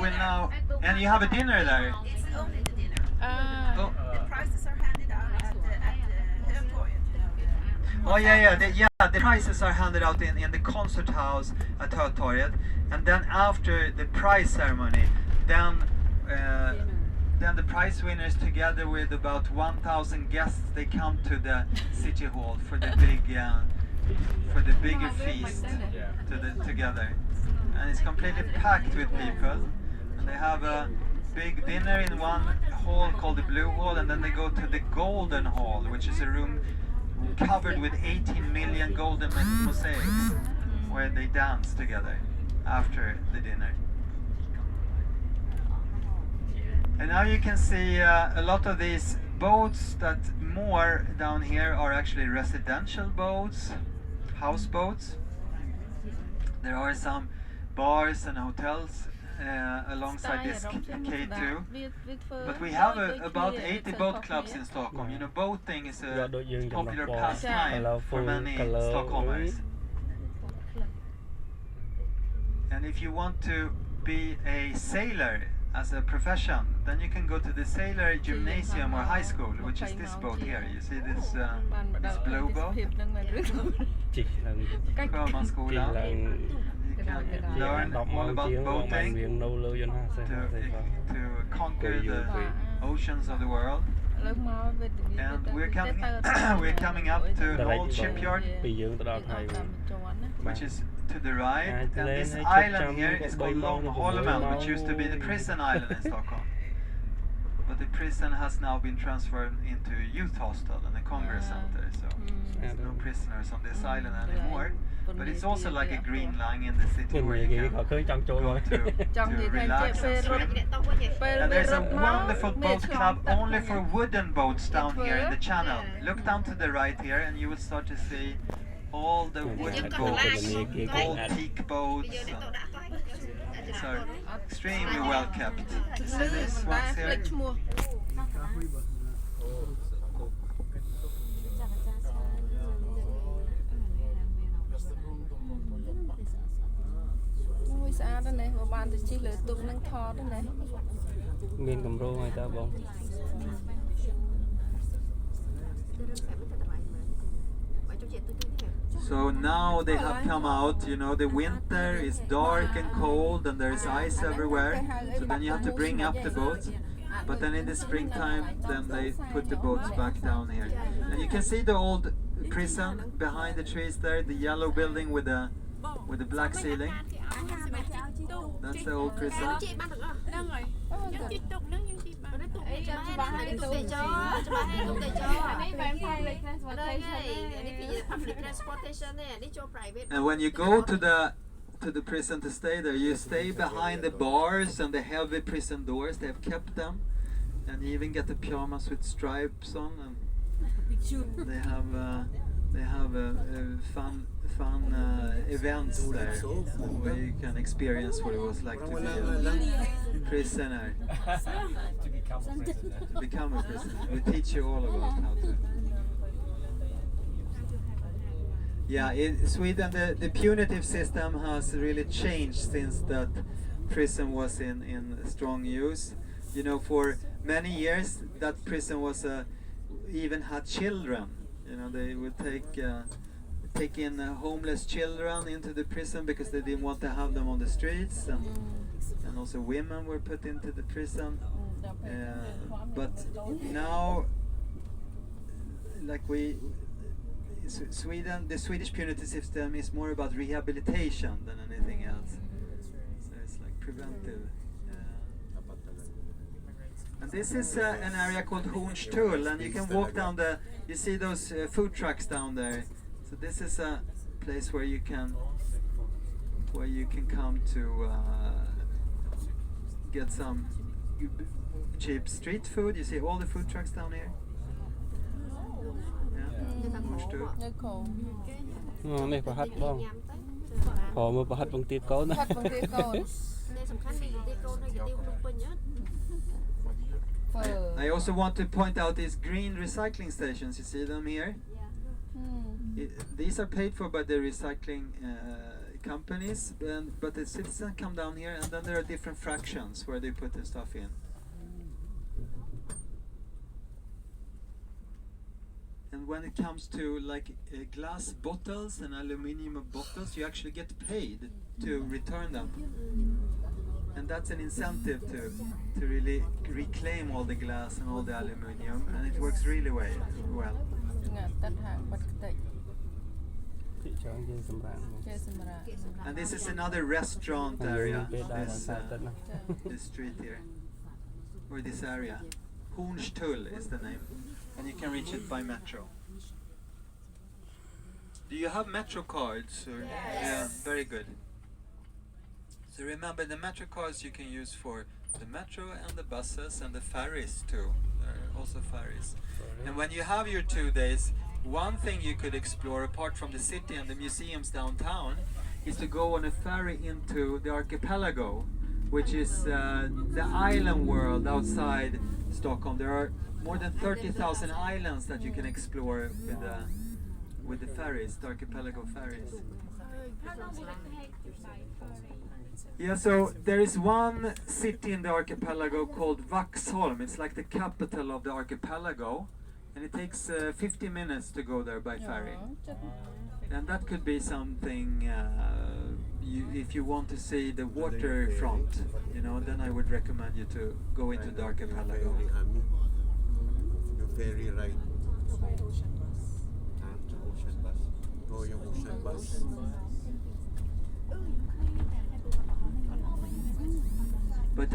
will now, and you have a dinner there. It's only the dinner. The prices are handed out at the Hötorget. Oh yeah, the prizes are handed out in the concert house at Hötorget, and then after the prize ceremony, then the prize winners, together with about 1,000 guests, they come to the city hall for the bigger feast together, and it's completely packed with people. And they have a big dinner in one hall called the Blue Hall, and then they go to the Golden Hall, which is a room covered with 18 million golden mosaics, where they dance together after the dinner. And now you can see a lot of these boats that moor down here are actually residential boats, houseboats. There are some bars and hotels alongside this K2, but we have about 80 boat clubs in Stockholm. You know, boating is a popular pastime for many Stockholmers. And if you want to be a sailor as a profession, then you can go to the sailor gymnasium or high school, which is this boat here. You see this blue boat? Sjömansskolan. You can learn all about boating to conquer the oceans of the world. And we're coming up to an old shipyard, which is to the right. And this island here is called Långholmen, which used to be the prison island in Stockholm. But the prison has now been transferred into a youth hostel and a congress center, so there's no prisoners on this island anymore. But it's also like a green line in the city where you can go to relax and swim. And there's a wonderful boat club only for wooden boats down here in the channel. Look down to the right here and you will start to see all the wooden boats, old teak boats. These are extremely well kept. You see these ones here? So now they have come out, you know, the winter is dark and cold and there's ice everywhere, so then you have to bring up the boats. But then in the springtime, then they put the boats back down here. And you can see the old prison behind the trees there, the yellow building with the black ceiling. That's the old prison. And when you go to the prison to stay there, you stay behind the bars and the heavy prison doors. They have kept them, and you even get the pyjamas with stripes on. And they have fun events there where you can experience what it was like to be a prisoner. To become a prisoner. We teach you all about how to. Yeah, in Sweden the punitive system has really changed since that prison was in strong use. You know, for many years that prison was even had children. You know, they would take in homeless children into the prison because they didn't want to have them on the streets, and also women were put into the prison. But now, like Sweden, the Swedish punitive system is more about rehabilitation than anything else. So it's like preventive. And this is an area called Hornstull, and you can walk down you see those food trucks down there. So this is a place where you can come to get some cheap street food. You see all the food trucks down here. I also want to point out these green recycling stations. You see them here? These are paid for by the recycling companies, but the citizens come down here, and then there are different fractions where they put their stuff in. And when it comes to like glass bottles and aluminium bottles, you actually get paid to return them. And that's an incentive to really reclaim all the glass and all the aluminium, and it works really well. And this is another restaurant area, this street here, or this area. Hornstull is the name, and you can reach it by metro. Do you have metro cards? Or? Yes. Yeah, very good. So remember, the metro cards you can use for the metro and the buses and the ferries too. There are also ferries. And when you have your 2 days, one thing you could explore apart from the city and the museums downtown is to go on a ferry into the archipelago, which is the island world outside Stockholm. There are more than 30,000 islands that you can explore with the ferries, the archipelago ferries. How long will it take by ferry? Yeah, so there is one city in the archipelago called Vaxholm. It's like the capital of the archipelago, and it takes 50 minutes to go there by ferry. And that could be something, if you want to see the waterfront, you know, then I would recommend you to go into the archipelago. Yung ferry ride. Ocean bus. Oh, yung ocean bus. But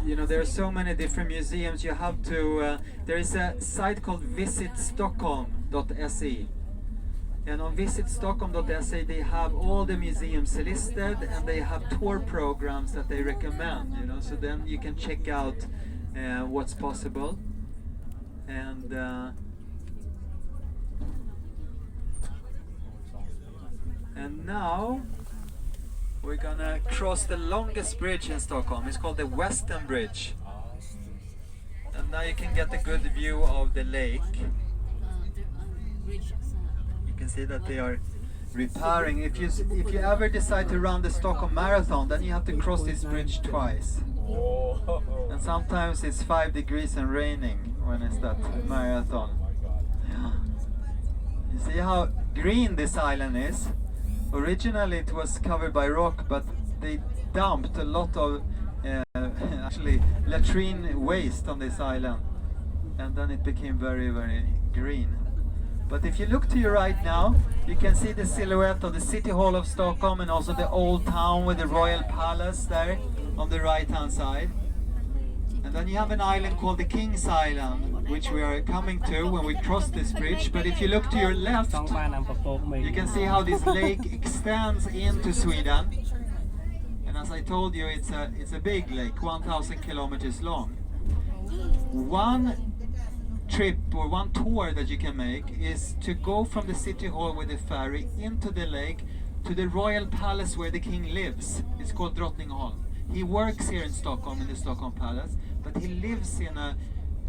you know, there are so many different museums. You have to. There is a site called visitstockholm.se, and on visitstockholm.se they have all the museums listed, and they have tour programs that they recommend. You know, so then you can check out what's possible, and. And now we're gonna cross the longest bridge in Stockholm. It's called the Western Bridge. And now you can get a good view of the lake. You can see that they are repairing. If you ever decide to run the Stockholm Marathon, then you have to cross this bridge twice. And sometimes it's 5 degrees and raining when it's that marathon. You see how green this island is? Originally it was covered by rock, but they dumped a lot of actually latrine waste on this island, and then it became very, very green. But if you look to your right now, you can see the silhouette of the City Hall of Stockholm and also the old town with the Royal Palace there on the right hand side. And then you have an island called the King's Island, which we are coming to when we cross this bridge. But if you look to your left, you can see how this lake extends into Sweden. And as I told you, it's a big lake, 1,000 kilometers long. One trip or one tour that you can make is to go from the city hall with a ferry into the lake to the royal palace where the king lives. It's called Drottningholm. He works here in Stockholm, in the Stockholm Palace, but he lives in a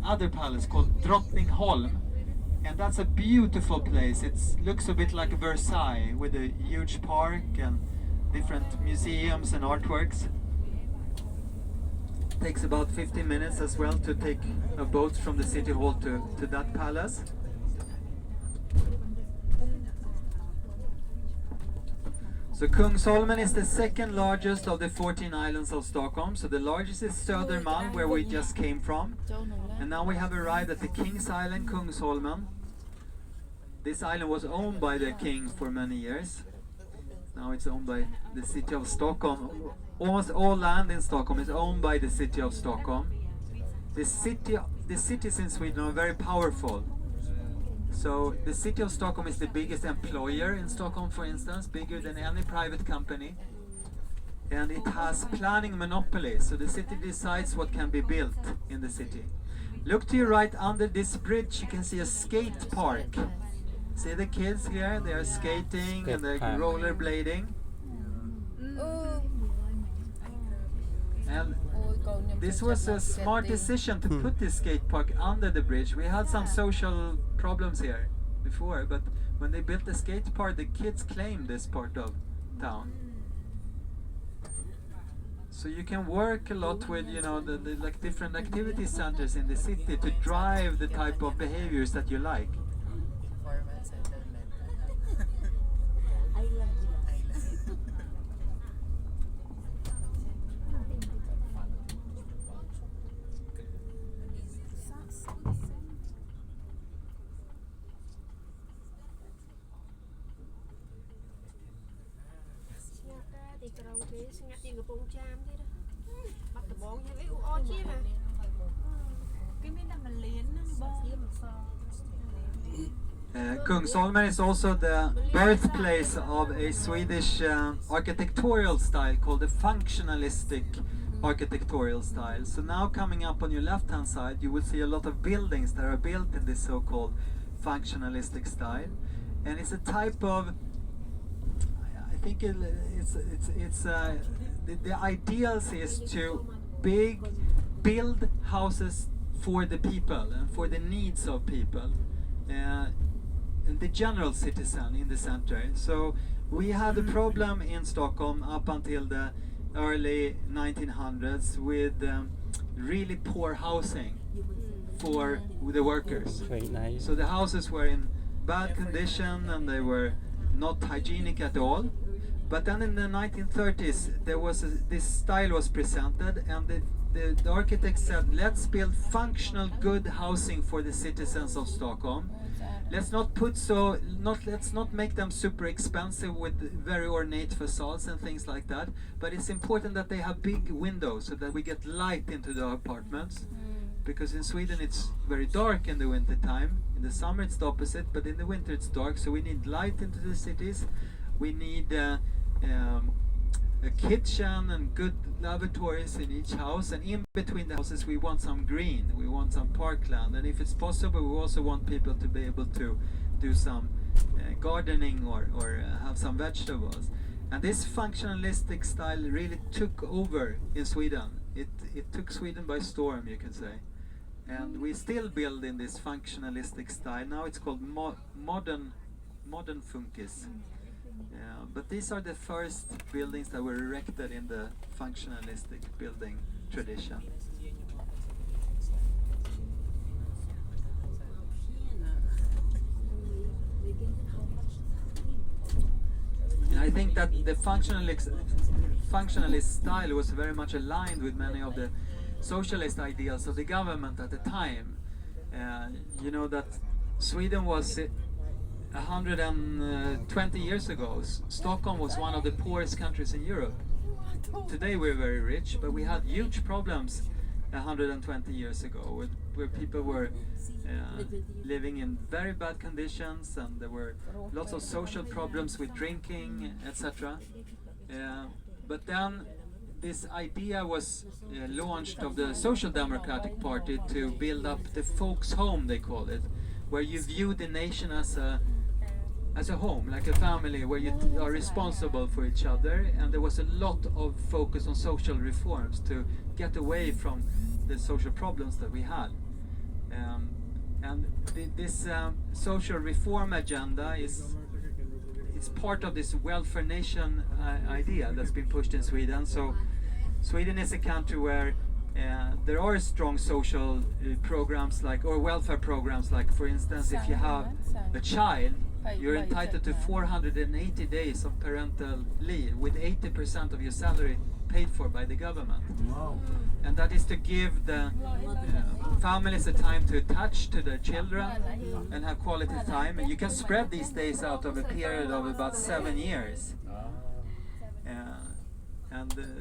other palace called Drottningholm, and that's a beautiful place. It looks a bit like Versailles with a huge park and different museums and artworks. It takes about 15 minutes as well to take a boat from the city hall to that palace. So Kungsholmen is the second largest of the 14 islands of Stockholm. So the largest is Södermalm, where we just came from. And now we have arrived at the King's Island, Kungsholmen. This island was owned by the king for many years. Now it's owned by the city of Stockholm. Almost all land in Stockholm is owned by the city of Stockholm. The cities in Sweden are very powerful. So the city of Stockholm is the biggest employer in Stockholm, for instance, bigger than any private company. And it has planning monopoly, so the city decides what can be built in the city. Look to your right, under this bridge you can see a skate park. See the kids here, they are skating and they're rollerblading. And this was a smart decision to put this skate park under the bridge. We had some social problems here before, but when they built the skate park, the kids claimed this part of town. So you can work a lot with, you know, the like different activity centers in the city to drive the type of behaviors that you like. Performance settlement. I love you. Thì cầu thế sinh nhật tiền của bông cham thế đó bắt tờ bóng như vậy ô chi mà cái miếng là mình liền nó bông. Kungsholmen is also the birthplace of a Swedish architectural style called the functionalistic architectural style. So now coming up on your left hand side you will see a lot of buildings that are built in this so-called functionalistic style, and it's a type of, I think the ideals is to build houses for the people and for the needs of people. And the general citizen in the center. So we had a problem in Stockholm up until the early 1900s with really poor housing for the workers. So the houses were in bad condition and they were not hygienic at all. But then in the 1930s there was this style was presented, and the architect said, let's build functional good housing for the citizens of Stockholm. Let's not make them super expensive with very ornate facades and things like that, but it's important that they have big windows so that we get light into the apartments, because in Sweden it's very dark in the winter time. In the summer it's the opposite, but in the winter it's dark, so we need light into the cities. We need a kitchen and good lavatories in each house, and in between the houses we want some green, we want some parkland, and if it's possible we also want people to be able to do some gardening or have some vegetables. And this functionalistic style really took over in Sweden. It took Sweden by storm, you can say, and we still build in this functionalistic style. Now it's called modern funkis. But these are the first buildings that were erected in the functionalistic building tradition. And I think that the functionalist style was very much aligned with many of the socialist ideals of the government at the time. You know that Sweden was 120 years ago, Stockholm was one of the poorest countries in Europe. Today we're very rich, but we had huge problems 120 years ago where people were living in very bad conditions, and there were lots of social problems with drinking, etc. But then this idea was launched of the Social Democratic Party to build up the folks' home, they call it, where you view the nation as a home, like a family, where you are responsible for each other. And there was a lot of focus on social reforms to get away from the social problems that we had. And this social reform agenda is part of this welfare nation idea that's been pushed in Sweden. So Sweden is a country where there are strong social programs or welfare programs, like for instance if you have a child, you're entitled to 480 days of parental leave with 80% of your salary paid for by the government. Wow. And that is to give the families a time to attach to their children and have quality time. And you can spread these days out of a period of about 7 years.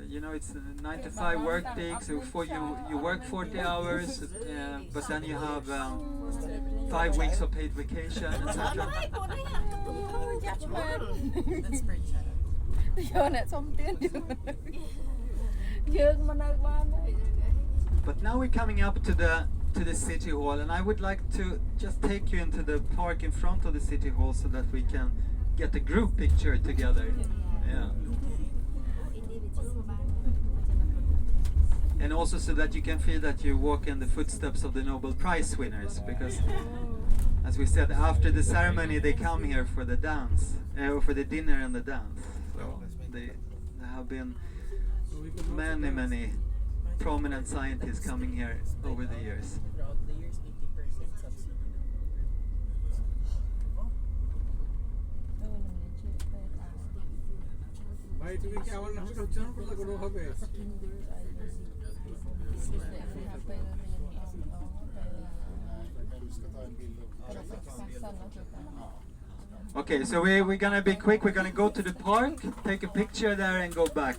You know, it's a 9 to 5 work week, so for you work 40 hours, but then you have 5 weeks of paid vacation, etc. That's pretty sad. But now we're coming up to the city hall, and I would like to just take you into the park in front of the city hall so that we can get a group picture together. Yeah. And also so that you can feel that you walk in the footsteps of the Nobel Prize winners, because as we said, after the ceremony they come here for the dance, or for the dinner and the dance. So they have been many prominent scientists coming here over the years. Throughout the years, 80% subsidy. ভাই তুমি কি আমার নামটা উচ্চারণ করতে কোনো হবে Okay, so we're gonna be quick. We're gonna go to the park, take a picture there, and go back.